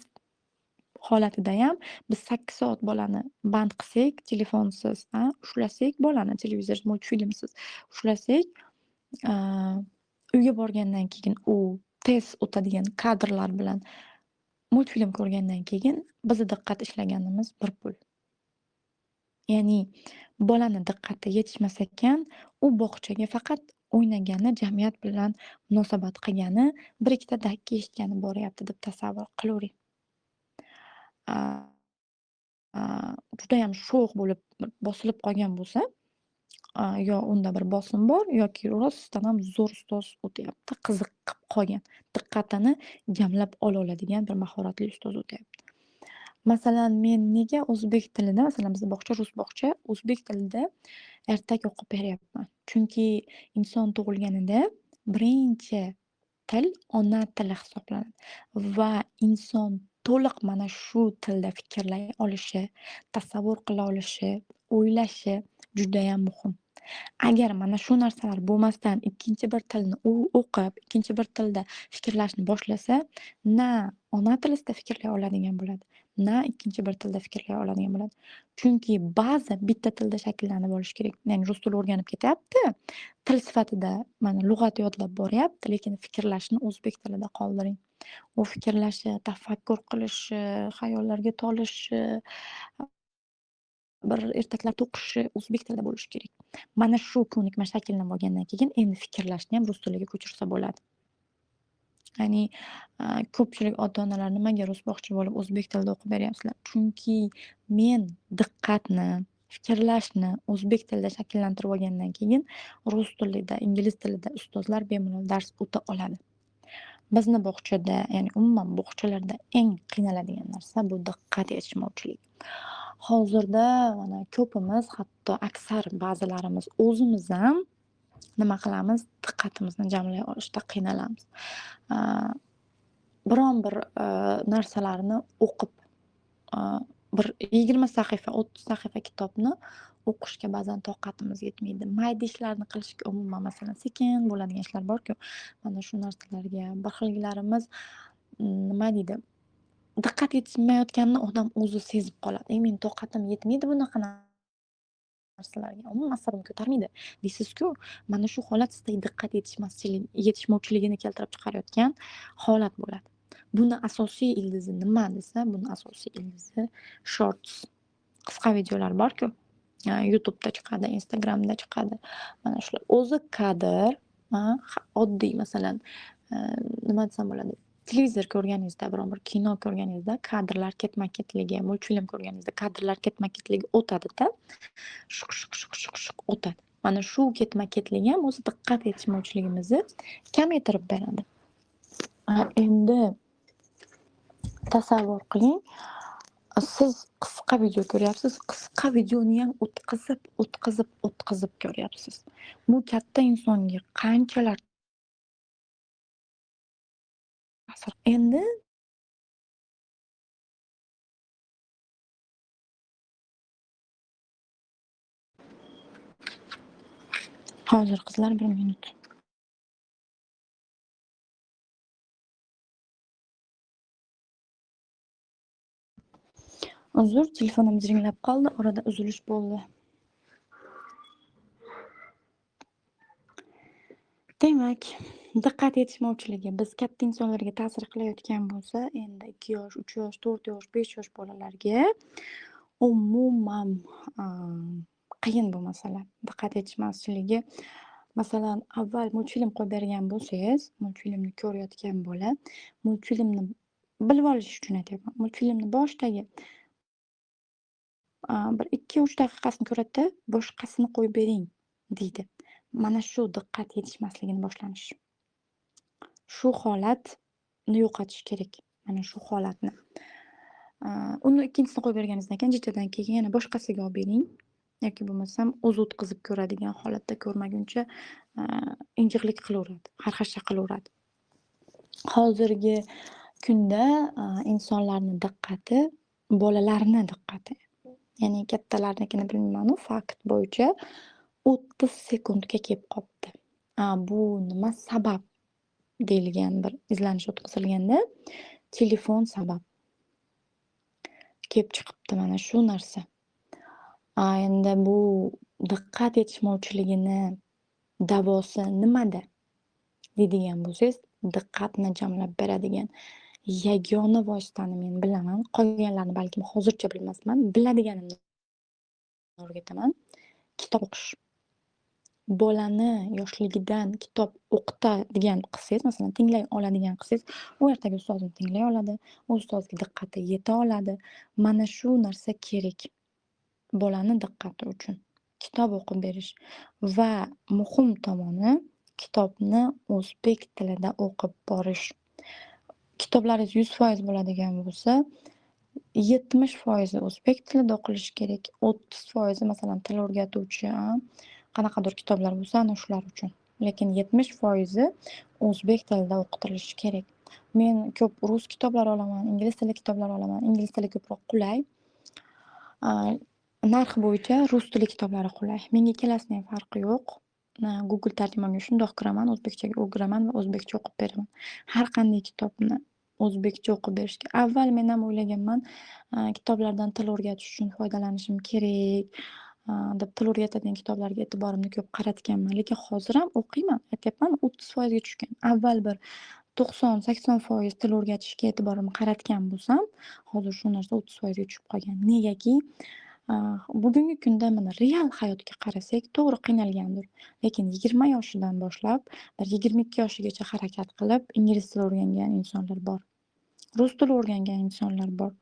holatidayam biz 8 soat bolani band qilsak, telefonsiz, ushlasak bolani, televizor, multfilmsiz ushlasak, uyga borgandan keyin u tez o'tadigan kadrlar bilan multfilm ko'rgandan keyin bizni diqqat ishlaganimiz bir pul. Ya'ni bolani diqqati yetishmas ekan, u bog'chaga faqat o'ynagani, jamiyat bilan munosabat qilgani, 1-2 ta dakki eshitgani boryapti deb tasavvur qilavering. Judayam sho'x bo'lib bosilib qolgan bo'lsa, yo unda bir bosim bor yoki rostdan ham zo'r ustoz o'tyapti, qiziqib qolgan, diqqatini jamlab ola oladigan bir mahoratli ustoz o'tyapti. Masalan, men nega o'zbek tilida, masalan bizning bog'cha rus bog'cha, o'zbek tilida ertak o'qib beryapman. Chunki inson tug'ilganida birinchi til ona tili hisoblanadi va inson to'liq mana shu tilda fikrlay olishi, tasavvur qila olishi, o'ylashi judayam muhim. Agar mana shu narsalar bo'lmasdan ikkinchi bir tilni u o'qib, ikkinchi bir tilda fikrlashni boshlasa, na ona tilisida fikrlay oladigan bo'ladi, na ikkinchi bir tilda fikrlay oladigan bo'ladi. Chunki ba'zi bitta tilda shakllanib olishi kerak. Ya'ni rus tili o'rganib ketyapti, til sifatida mana lug'at yodlab boryapti, lekin fikrlashni o'zbek tilida qoldiring. U fikrlashi, tafakkur qilishi, xayollarga tolishi, bir ertaklar to'qishi o'zbek tilida bo'lishi kerak. Mana shu ko'nikma shakllanib olgandan keyin endi fikrlashni ham rus tiliga ko'chirsa bo'ladi. Ya'ni ko'pchilik ota-onalar nimaga rus bog'cha bo'lib o'zbek tilida o'qib beryapsizlar? Chunki men diqqatni, fikrlashni o'zbek tilida shakllantirib olgandan keyin rus tilida, ingliz tilida ustozlar bemalol dars o'ta oladi. Bizni bog'chada, ya'ni umuman bog'chalarda eng qiynaladigan narsa bu diqqat yetishmovchilik. Hozirda mana ko'pimiz, hatto aksar ba'zilarimiz o'zimiz ham nima qilamiz? Diqqatimizni jamlay olishda qiynalamiz. Biron bir narsalarni o'qib, bir 20 sahifa, 30 sahifa kitobni o'qishga ba'zan toqatimiz yetmaydi. Mayda ishlarni qilishga umuman, masalan, sekin bo'ladigan ishlar bor-ku, mana shu narsalarga bir xillarimiz nima deydi, diqqat yetishmayotganini odam o'zi sezib qoladi. Meni toqatim yetmaydi bunaqa narsalarga, umuman asabim ko'tarmaydi deysiz-ku. Mana shu holat sizda diqqat yetishmovchiligini keltirib chiqarayotgan holat bo'ladi. Buni asosiy ildizi nima desa, buni asosiy ildizi shorts, qisqa videolar bor-ku. YouTube'da chiqadi, Instagram'da chiqadi. Mana shular o'zi kadr, oddiy masalan, nima desam bo'ladi, televizor ko'rganingizda, biron bir kino ko'rganingizda kadrlar ketma-ketligi, multfilm ko'rganingizda kadrlar ketma-ketligi o'tadi-da. Shuq, shuq, shuq, shuq, shuq o'tadi. Mana shu ketma-ketligi ham o'zi diqqat yetishmovchiligimizni kamaytirib beradi. Endi tasavvur qiling, siz qisqa video ko'ryapsiz, qisqa videoni ham o'tkazib ko'ryapsiz. Bu katta insonga qanchalar ta'sir. Endi hozir qizlar 1 minut. Uzr, telefonim jiringlab qoldi, orada uzilish bo'ldi. Demak, diqqat yetishmovchiligi biz katta insonlarga ta'sir qilayotgan bo'lsa, endi 2 yosh, 3 yosh, 4 yosh, 5 yosh bolalarga umuman qiyin bu masala. Diqqat yetishmovchiligi. Masalan, avval multfilm qo'yib bergan bo'lsangiz, multfilmni ko'rayotgan bola, multfilmni bilib olish uchun aytyapman. Multfilmni boshidagi bir 2-3 daqiqasini ko'radi-da, boshqasini qo'yib bering deydi. Mana shu diqqat yetishmasligini boshlanishi. Shu holatni yo'qotish kerak. Mana shu holatni. Uni ikkinchisini qo'yib berganingizdan keyin jichadan keyin yana boshqasiga olib bering. Yoki bo'lmasam o'zi o'tkazib ko'radigan holatda ko'rmaguncha injiqlik qilaveradi, xarxasha qilaveradi. Hozirgi kunda insonlarning diqqati, bolalarning diqqati, ya'ni kattalarnikini bilmayman-u, fakt bo'yicha 30 sekundga kelib qolibdi. Bu nima sabab deyilgan bir izlanish o'tkazilganda, telefon sabab kelib chiqibdi mana shu narsa. Endi bu diqqat yetishmovchiligini davosi nimada deydigan bo'lsangiz, diqqatni jamlab beradigan yagona vositani men bilaman. Qolganlarini balkim hozircha bilmasman. Biladiganimni o'rgataman. Kitob o'qish. Bolani yoshligidan kitob o'qitadigan qilsangiz, masalan, tinglay oladigan qilsangiz, u ertaga ustozni tinglay oladi, u ustozga diqqati yeta oladi. Mana shu narsa kerak bolani diqqati uchun. Kitob o'qib berish va muhim tomoni kitobni o'zbek tilida o'qib borish. Kitoblaringiz 100% bo'ladigan bo'lsa, 70% o'zbek tilida o'qilishi kerak. 30% masalan til o'rgatuvchi, qanaqadir kitoblar bo'lsa, ana shular uchun. Lekin 70% o'zbek tilida o'qitilishi kerak. Men ko'p rus kitoblari olaman, ingliz tili kitoblari olaman. Ingliz tili ko'proq qulay. Narx bo'yicha rus tili kitoblari qulay. Menga ikkalasining ham farqi yo'q. Google tarjimonga shundoq kiraman, o'zbekchaga o'giraman va o'zbekcha o'qib beraman. Har qanday kitobni o'zbekcha o'qib berishga. Avval men ham o'ylaganman, kitoblardan til o'rgatish uchun foydalanishim kerak deb til o'rgatadigan kitoblarga e'tiborimni ko'p qaratganman. Lekin hozir ham o'qiyman. Aytyapman, 30% ga tushgan. Avval bir 90-80% til o'rgatishga e'tiborimni qaratgan bo'lsam, hozir shu narsa 30% ga tushib qolgan. Negaki, bugungi kunda mana real hayotga qarasak, to'g'ri qiynalgandir. Lekin 20 yoshidan boshlab, bir 22 yoshigacha harakat qilib, ingliz tili o'rgangan insonlar bor. Rus tili o'rgangan insonlar bor.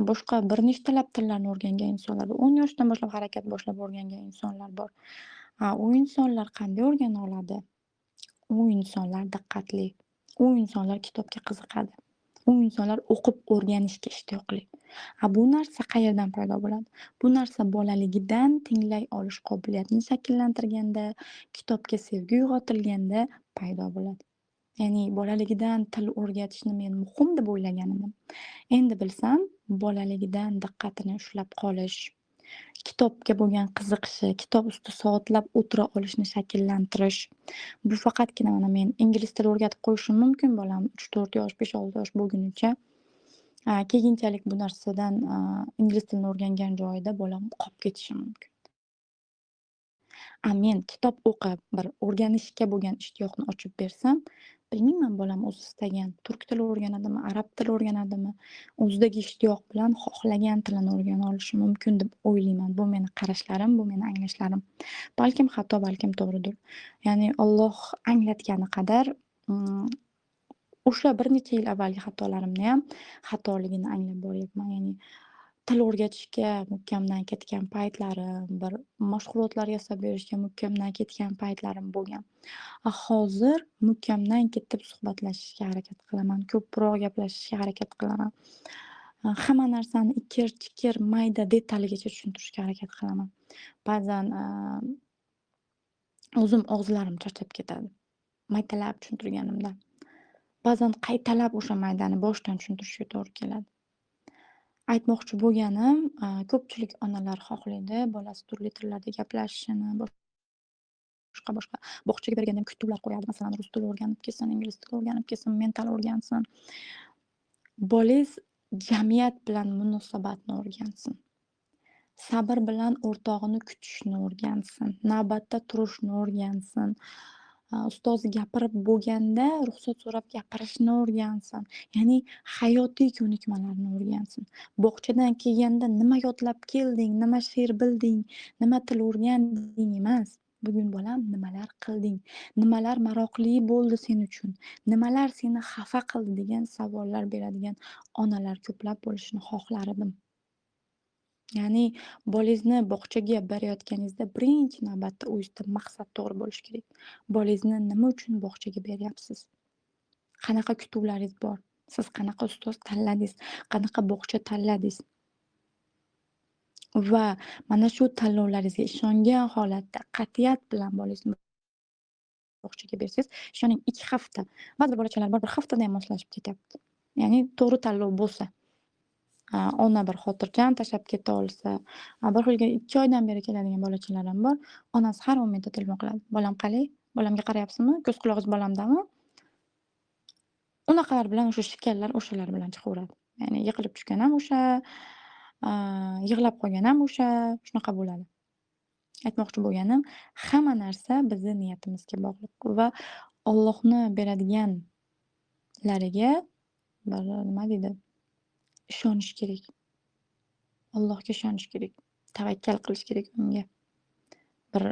Boshqa bir nechtalab tillarni o'rgangan insonlar bor. 10 yoshdan boshlab harakat boshlab o'rgangan insonlar bor. U insonlar qanday o'rgana oladi? U insonlar diqqatli. U insonlar kitobga qiziqadi. U insonlar o'qib o'rganishga ishtiyoqli. Bu narsa qayerdan paydo bo'ladi? Bu narsa bolaligidan tinglay olish qobiliyatini shakllantirganda, kitobga sevgi uyg'otilganda paydo bo'ladi. Ya'ni bolaligidan til o'rgatishni men muhim deb o'ylagan edim. Endi bilsam, bolaligidan diqqatini ushlab qolish, kitobga bo'lgan qiziqishi, kitob ustida soatlab o'tira olishini shakllantirish. Bu faqatgina mana men ingliz tili o'rgatib qo'yishim mumkin bolam 3-4 yosh, 5-6 yosh bo'lgunicha. Keyinchalik bu narsadan ingliz tilini o'rgangan joyida bolam qolib ketishi mumkin. Men kitob o'qib, bir o'rganishga bo'lgan ishtiyoqni ochib bersam, bilmayman bolam o'zi istagan turk tili o'rganadimi, arab tili o'rganadimi, o'zidagi ishtiyoq bilan xohlagan tilini o'rgana olishi mumkin deb o'ylayman. Bu meni qarashlarim, bu meni anglashlarim. Balkim xato, balkim to'g'ridir. Ya'ni Alloh anglatgani qadar, o'sha bir necha yil avvalgi xatolarimni ham xatoligini anglab boryapman. Ya'ni til o'rgatishga mukamdan ketgan paytlarim, bir mashg'ulotlar yasab berishga mukamdan ketgan paytlarim bo'lgan. Hozir mukamdan ketib suhbatlashishga harakat qilaman, ko'proq gaplashishga harakat qilaman. Hamma narsani ikir-chikir, mayda detaligacha tushuntirishga harakat qilaman. Ba'zan o'zim og'izlarim charchab ketadi, maydalab tushuntirganimda. Ba'zan qaytalab o'sha maydani boshdan tushuntirishga to'g'ri keladi. Aytmoqchi bo'lganim, ko'pchilik onalar xohlaydi bolasi turli tillarda gaplashishini, boshqa. Bog'chaga berganda ham kutublar qo'yadi. Masalan, rus tili o'rganib kelsin, ingliz tili o'rganib kelsin, mental o'rgansin. Bolangiz jamiyat bilan munosabatni o'rgansin. Sabr bilan o'rtog'ini kutishni o'rgansin. Navbatda turishni o'rgansin. Ustozi gapirib bo'lganda ruxsat so'rab gapirishni o'rgansin. Ya'ni hayotiy ko'nikmalarni o'rgansin. Bog'chadan kelganda nima yodlab kelding, nima she'r bilding, nima til o'rganding emas. Bugun bolam nimalar qilding, nimalar maroqli bo'ldi sen uchun, nimalar seni xafa qildi degan savollar beradigan onalar ko'plab bo'lishini xohlar edim. Ya'ni bolangizni bog'chaga berayotganingizda birinchi navbatda u yerda maqsad to'g'ri bo'lishi kerak. Bolangizni nima uchun bog'chaga beryapsiz? Qanaqa kutuvlaringiz bor? Siz qanaqa ustoz tanladingiz? Qanaqa bog'cha tanladingiz? Va mana shu tanlovlaringizga ishongan holatda qat'iyat bilan bolangizni bog'chaga bersangiz, ishoning 2 hafta, ba'zi bolachalar bor 1 haftada ham moslashib ketyapti. Ya'ni to'g'ri tanlov bo'lsa. Ona bir xotirjam tashlab keta olsa, bir xilga 2 oydan beri keladigan bolachalar ham bor. Onasi har momentda telefon qiladi. "Bolam qalay? Bolamga qarayapsizmi? Ko'z qulog'ingiz bolamdami?" Unaqalar bilan o'sha shikallar o'shalar bilan chiqaveradi. Ya'ni yiqilib tushgan ham o'sha, yig'lab qolgan ham o'sha, shunaqa bo'ladi. Aytmoqchi bo'lganim, hamma narsa bizni niyatimizga bog'liq va Allohni beradiganlariga bir nima deydi, ishonish kerak. Allohga ishonish kerak. Tavakkal qilish kerak unga. Bir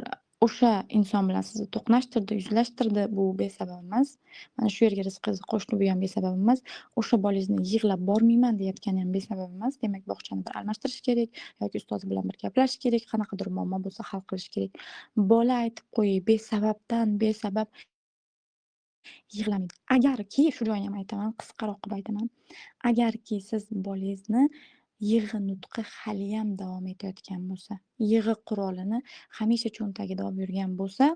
o'sha inson bilan sizni to'qnashtirdi, yuzlashtirdi, bu besabab emas. Mana shu yerga rizqingizni qo'shdi, bu ham besabab emas. O'sha bolangizni yig'lab bormayman deyotgani ham besabab emas. Demak, bog'chani bir almashtirish kerak yoki ustozi bilan bir gaplashish kerak, qanaqadir muammo bo'lsa hal qilish kerak. Bola aytib qo'ying, besabab yig'lamaydi. Agarki, shu joyini ham aytaman, qisqaroq qilib aytaman. Agarki siz bolangizni yig'i nutqi haliyam davom etayotgan bo'lsa, yig'i qurolini hamisha cho'ntagida olib yurgan bo'lsa,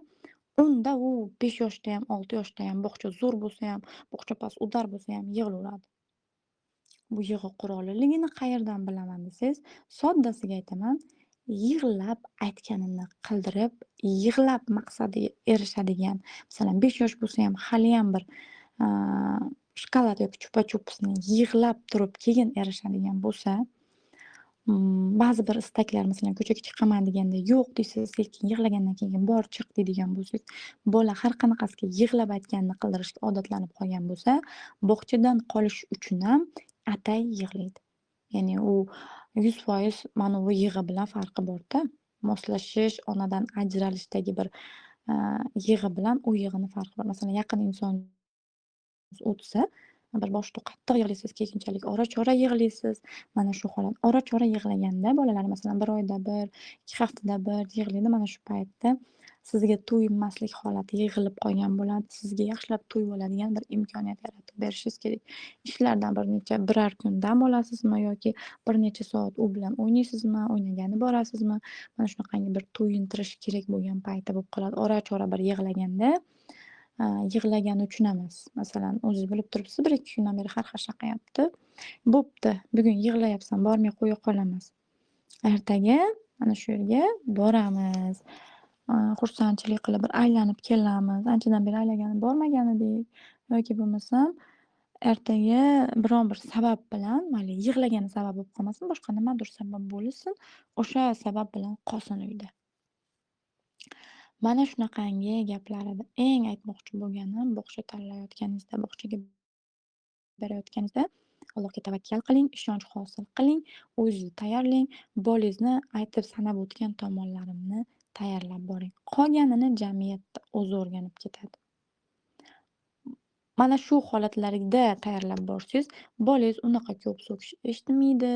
unda u 5 yoshda ham, 6 yoshda ham, bog'cha zo'r bo'lsa ham, bog'cha past udar bo'lsa ham yig'laveradi. Bu yig'i qurolliligini qayerdan bilaman desangiz, soddasiga aytaman, yig'lab aytganini qildirib, yig'lab maqsadiga erishadigan, masalan 5 yosh bo'lsa ham haliyam bir shokolad yoki chupa-chupsni yig'lab turib keyin erishadigan bo'lsa, ba'zi bir istaklar, masalan ko'chaga chiqaman deganda yo'q deysiz, lekin yig'lagandan keyin bor chiq deydigan bo'lsangiz, bola har qanaqasiga yig'lab aytganini qildirishga odatlanib qolgan bo'lsa, bog'chadan qolish uchun ham atay yig'laydi. Ya'ni u 100% mana bu yig'i bilan farqi bor-da. Moslashish, onadan ajralishdagi bir yig'i bilan u yig'ini farqi bor. Masalan, yaqin inson o'tsa, bir boshida qattiq yig'laysiz, keyinchalik ora-chora yig'laysiz. Mana shu holat. Ora-chora yig'laganda bolalar masalan 1 oyda 1, 2 haftada 1 yig'laydi. Mana shu paytda sizga to'yinmaslik holati yig'ilib qolgan bo'ladi. Sizga yaxshilab to'yib oladigan bir imkoniyat yaratib berishingiz kerak. Ishlardan biror kun dam olasizmi yoki bir necha soat u bilan o'ynaysizmi, o'ynagani borasizmi? Mana shunaqangi bir to'yintirish kerak bo'lgan payti bo'lib qoladi. Ora-chora bir yig'laganda yig'lagani uchun emas. Masalan, o'zingiz bilib turibsiz, 1-2 kundan beri har xil chaqayapti. Bo'pti, bugun yig'layapsan, bormay qo'ya qolamiz. Ertaga Mana shu yerga boramiz. Xursandchilik qilib bir aylanib kelamiz. Anchadan beri aylagani bormagan edik. Yoki bo'lmasam ertaga biron bir sabab bilan, mayli yig'lagani sabab bo'lib qolmasin, boshqa nimadir sabab bo'lsin, o'sha sabab bilan qolsin uyda. Mana shunaqangi gaplar edi. Eng aytmoqchi bo'lganim, bog'cha tanlayotganingizda, bog'chaga berayotganingizda Allohga tavakkal qiling, ishonch hosil qiling, o'zingizni tayyorlang, bolangizni aytib sanab o'tgan tomonlarimni tayyorlab boring. Qolganini jamiyatda o'zi o'rganib ketadi. Mana shu holatlarida tayyorlab borsangiz, bolangiz unaqa ko'p so'kish eshitmaydi.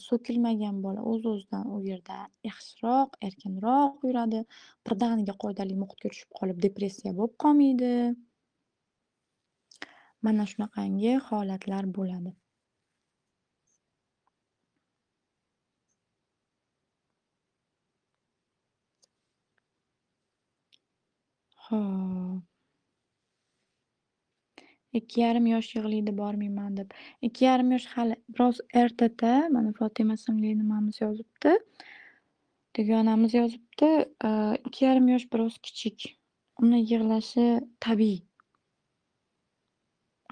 So'kilmagan bola o'z-o'zidan u yerda yaxshiroq, erkinroq yuradi. Birdaniga qoidali muhitga tushib qolib, depressiya bo'lib qolmaydi. Mana shunaqangi holatlar bo'ladi. Ho'p. 2,5 yosh yig'laydi bormayman deb. 2,5 yosh hali biroz erta-da. Mana Fotima ismli nimamiz yozibdi. Dugonamiz yozibdi. 2,5 yosh biroz kichik. Uni yig'lashi tabiiy.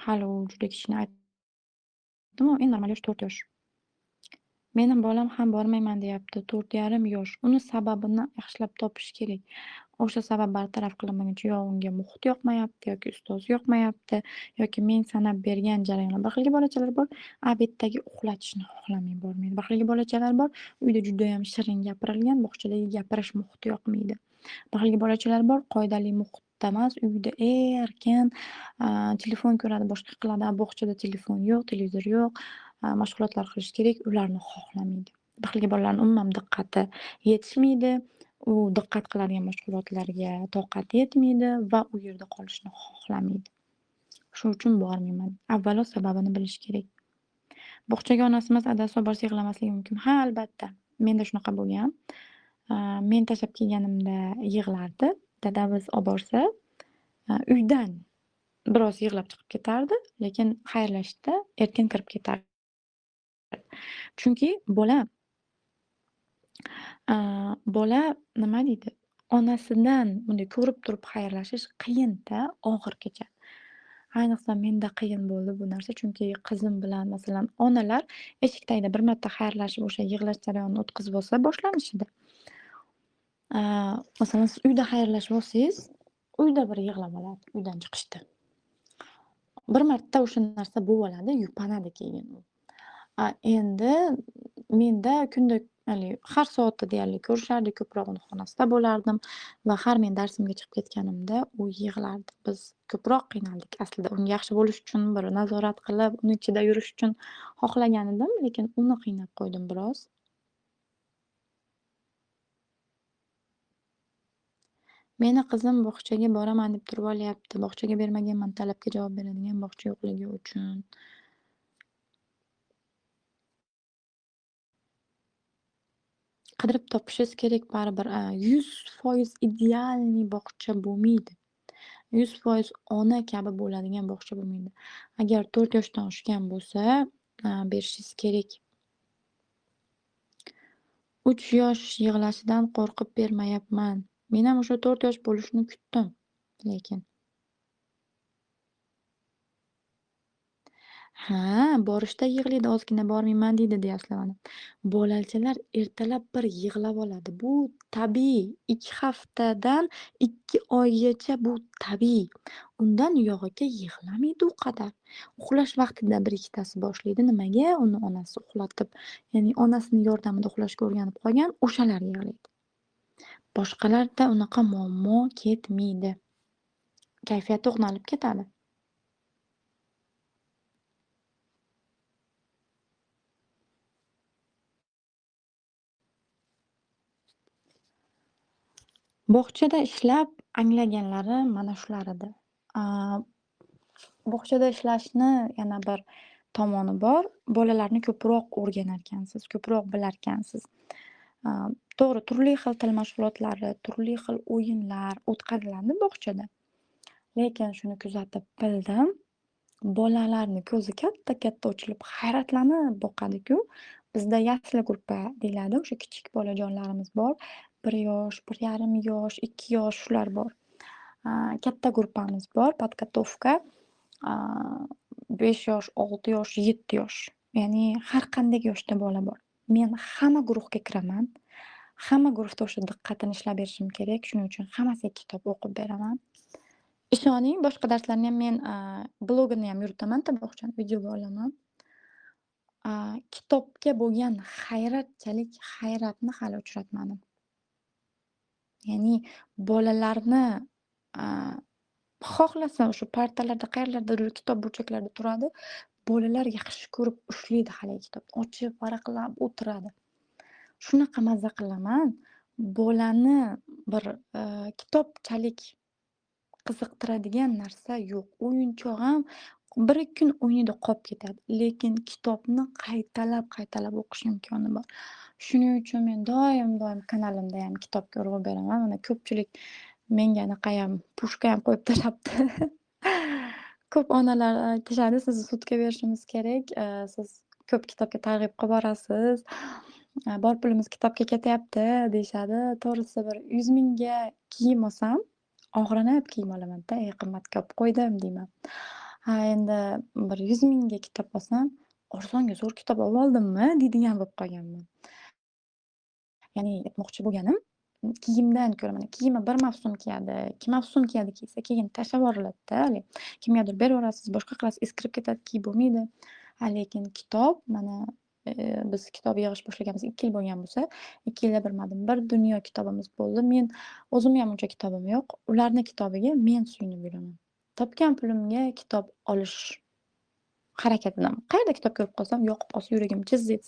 Hali u juda kichkina aytdim-ku, eng normal yosh 4 yosh. Mening bolam ham bormayman deyapti, 4,5 yosh. Uni sababini yaxshilab topish kerak. O'sha sabab bartaraf qilinmaguncha yo unga muhit yoqmayapti, yoki ustoz yoqmayapti, yoki men sanab bergan jarayonlar. Bir xilgi bolachalar bor, betdagi uxlatishni xohlamay bormaydi. Bir xilgi bolachalar bor, uyda judayam shirin gapirilgan, bog'chadagi gapirish muhiti yoqmaydi. Bir xilgi bolachalar bor, qoidali muhitda emas, uyda erkin, telefon ko'radi, boshqa qiladi. Bog'chada telefon yo'q, televizor yo'q, mashg'ulotlar qilish kerak, ularni xohlamaydi. Bir xilgi bolalarni umuman diqqati yetishmaydi. U diqqat qiladigan mashg'ulotlarga toqati yetmaydi va u yerda qolishni xohlamaydi. Shuning uchun bormayman. Avvalo sababini bilish kerak. Bog'chaga onasi emas, adasi olib borsa yig'lamasligi mumkin. Ha, albatta. Menda shunaqa bo'lgan. Men tashlab kelganimda yig'lardi. Dadamiz olib borsa, uydan biroz yig'lab chiqib ketardi, lekin xayrlashishda erkin kirib ketardi. Chunki bola nima deydi, onasidan bunday ko'rib turib xayrlashish qiyin-da, og'ir kechadi. Ayniqsa menda qiyin bo'ldi bu narsa, chunki qizim bilan masalan onalar eshik tagida bir marta xayrlashib o'sha yig'lash jarayonini o'tkazib olsa boshlanishida. Masalan siz uyda xayrlashib olsangiz, uyda bir yig'lab oladi uydan chiqishda. Bir marta o'sha narsa bo'lib oladi, yupanadi keyin u. Endi menda kunda har soatda deyarli ko'rishardik, ko'proq uni xonasida bo'lardim va har men darsimga chiqib ketganimda u yig'lardi. Biz ko'proq qiynaldik aslida. Unga yaxshi bo'lish uchun, bir nazorat qilib, uni ichida yurish uchun xohlagan edim, lekin uni qiynab qo'ydim biroz. Meni qizim bog'chaga boraman deb turib olyapti. Bog'chaga bermaganman, talabga javob beradigan bog'cha yo'qligi uchun. Qidirib topishingiz kerak baribir. 100% idealniy bog'cha bo'lmaydi. 100% ona kabi bo'ladigan bog'cha bo'lmaydi. Agar 4 yoshdan oshgan bo'lsa, berishingiz kerak. 3 yosh yig'lashidan qo'rqib bermayapman. Men ham o'sha 4 yosh bo'lishini kutdim, lekin. Ha, borishda yig'laydi, ozgina bormayman deydi deyapsizlar mana. Bolachalar ertalab bir yig'lab oladi. Bu tabiiy. 2 haftadan 2 oygacha bu tabiiy. Undan uyog'iga yig'lamaydi u qadar. Uxlash vaqtida 1-2tasi boshlaydi. Nimaga? Uni onasi uxlatib, ya'ni onasining yordamida uxlashga o'rganib qolgan, o'shalar yig'laydi. Boshqalarda unaqa muammo ketmaydi. Kayfiyati o'g'nalib ketadi. Bog'chada ishlab anglaganlari mana shular edi. Bog'chada ishlashni yana bir tomoni bor. Bolalarni ko'proq o'rganarkansiz, ko'proq bilarkansiz. To'g'ri, turli xil til mashg'ulotlari, turli xil o'yinlar o'tkaziladi bog'chada. Lekin shuni kuzatib bildim, bolalarni ko'zi katta-katta ochilib hayratlanib boqadi-ku, Bizda yasli gruppa deyiladi. O'sha kichik bolajonlarimiz bor. 1 yosh, 1,5 yosh, 2 yosh shular bor. Katta gruppamiz bor, podgotovka. 5 yosh, 6 yosh, 7 yosh. Ya'ni har qanday yoshda bola bor. Men hamma guruhga kiraman. Hamma guruhda o'sha diqqatini ishlab berishim kerak. Shuning uchun hammasiga kitob o'qib beraman. Ishoning, boshqa darslarni ham men, blogini ham yuritaman, tamoqchani videoga olaman. Kitobga bo'lgan hayratni hali uchratmadim. Ya'ni bolalarni, aaa, xohlasa o'sha partalarda, qayerlardadir kitob burchaklarda turadi. Bolalar yaxshi ko'rib ushlaydi haligi kitobni. Ochib, varaqlab o'tiradi. Shunaqa mazza qilaman. Bolani bir, kitobchalik qiziqtiradigan narsa yo'q. O'yinchoq ham 1-2 kun o'ynaydi, qolib ketadi. Lekin kitobni qaytalab o'qish imkoni bor. Shuning uchun men doim kanalimda ham kitobga urg'u beraman. Mana ko'pchilik menga anaqayam pushkayam qo'yib tashlabdi. Ko'p onalar aytishadi, sizni sudga berishimiz kerak. Siz ko'p kitobga targ'ib qilib borasiz. Bor pulimiz kitobga ketyapti deyishadi. To'g'risi bir 100 mingga kiyim olsam, og'rinib kiyim olamanda, qimmatga olib qo'ydim deyman. Endi bir 100 mingga kitob olsam, arzonga zo'r kitob olib oldimmi deydigan bo'lib qolganman. Ya'ni aytmoqchi bo'lganim, kiyimdan ko'ra mana kiyimni bir mavsum kiyadi, 2 mavsum kiyadi kiysa, keyin tashlab yuboriladi-da hali. Kimgadir beraverasiz, boshqa qilasiz, eskirib ketadi, kiyib bo'lmaydi. Lekin kitob mana, biz kitob yig'ish boshlaganimizga 2 yil bo'lgan bo'lsa, 2 yilda bir dunyo kitobimiz bo'ldi. Men o'zimni ham uncha kitobim yo'q. Ularni kitobiga men suyunib yuraman. Topgan pulimga kitob olish harakatidaman. Qayerda kitob ko'rib qolsam, yoqib qolsa, yuragim jiz etsa